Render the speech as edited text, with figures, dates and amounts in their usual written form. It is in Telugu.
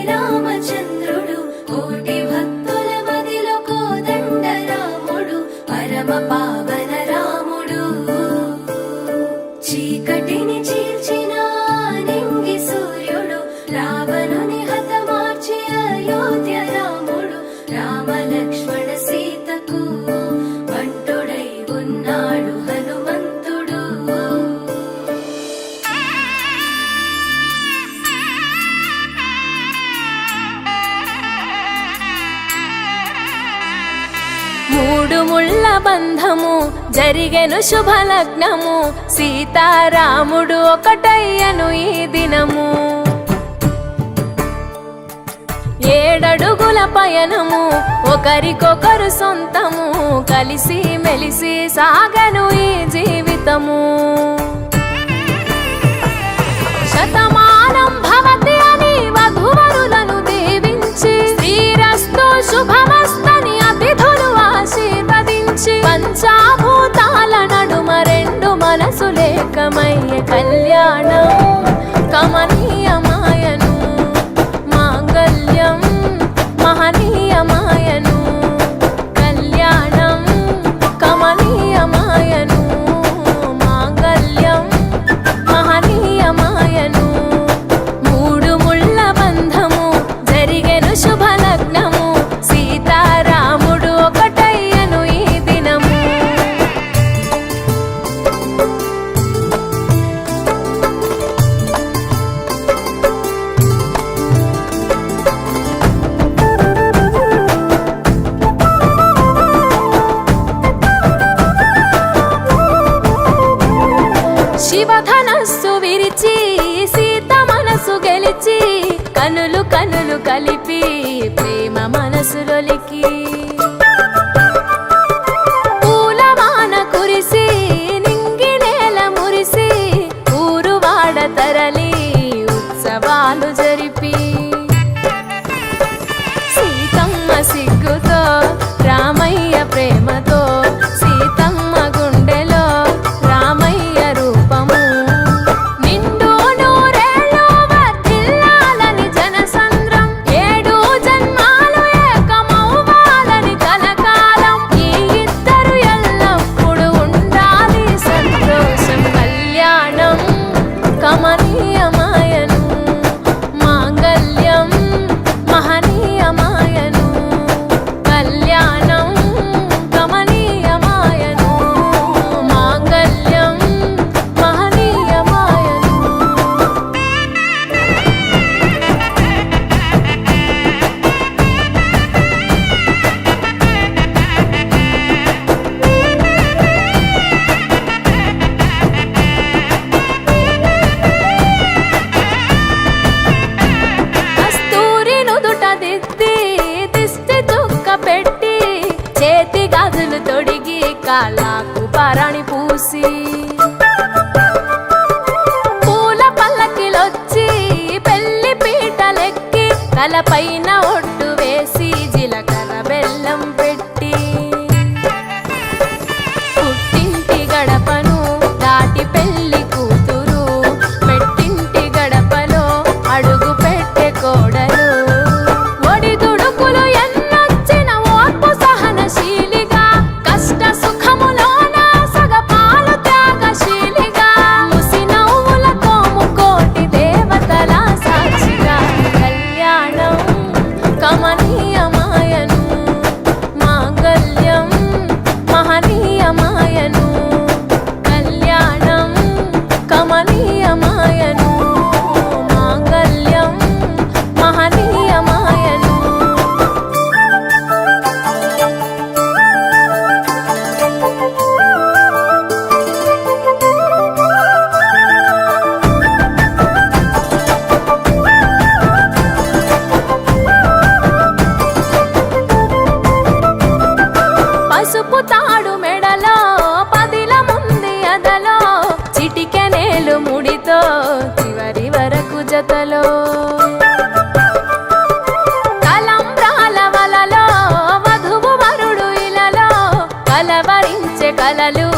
శ్రీరామచంద్రుడు కోటి భక్తుల మదిలో కోదండ రాముడు పరమ పావన రాముడు చీకటిని చీల్చిన నింగి సూర్యుడు రావణుని హతమార్చి అయోధ్య రాముడు రామ లక్ష్మణ సీతకు బంటుడై ఉన్నాడు హనుమంతుడు మూడు ముళ్ళ బంధము జరిగెను శుభలగ్నము సీతారాముడు ఒకటయ్యను ఈ దినము ఏడడుగుల పయనము ఒకరికొకరు సొంతము కలిసి మెలిసి సాగను ఈ జీవితము శతమానం భవతి అని వధువరులను దీవించి శ్రీరస్తు శుభమస్తని అతిథులు ఆశీర్వదించి పంచాభూతాల నడుమ రెండు మనసులేకమయ్యే కళ్యాణం కమనీయమాయను మాంగళ్యం మహనీయమాయను కళ్యాణం కమనీయమాయను మాంగళ్యం మహనీయమాయను మూడు ముళ్ళ బంధము జరిగెను శుభలగ్నము సీతారాముడు ఒకటయ్యను ఈ దినము శివధనస్సు విరిచి సీత మనసు గెలిచి కనులు కనులు కలిపి ప్రేమ మనసులొలికి పూలవాన కురిసి నింగి నేల మురిసి ఊరు వాడ తరలి ఉత్సవాలు జరిపి సీతమ్మ సిగ్గుతో రామయ్య ప్రేమతో సీతమ్మ గుండెలో రామయ్య రూపము నిండు నూరేళ్ళు వర్ధిల్లాలని జనసంద్రం ఏడు జన్మాలు ఏకమవ్వాలని కలకాలం ఈ ఇద్దరు ఎల్లప్పుడు ఉండాలి సంతోషం కళ్యాణం కమనీయమాయను మాంగళ్యం మహనీయమాయను కళ్యాణం కమనీయమాయను మాంగళ్యం మహనీయమాయను కస్తూరి నుదుట దిద్ది దిష్టి చుక్క పెట్టి చేతి గాజులు తొడిగి కాళ్ళకు పరాణి పూసి పూల పల్లకిలొచ్చి పెళ్లి పీటలెక్కి తలపైన ఒట్టు వేసి జీలకర్ర బెల్లం పెట్టి పుట్టింటి గడపను దాటి పెళ్లి కూతురు మెట్టింటి గడపలో అడుగు పెట్టే కోడలు ఒడిదుడుకులు ఎన్నొచ్చిన ఓర్పు సహనశీలిగా కష్ట సుఖములోన సగపాలు త్యాగశీలిగా ముసి నవ్వులతో ముకోటి దేవతల సాక్షిగా కళ్యాణం కమనీయమాయను మాంగళ్యం మహనీయమాయను కళ్యాణం కమనీయమాయను మాంగళ్యం మహనీయమాయను పసుపు తాడు మెడలో పదిల ముంది అదలో చిటికెనేలు ముడితో చివరి వరకు జతలో తలంబ్రాల వలలో వధువు వరుడు ఇలలో కలవరించే కలలు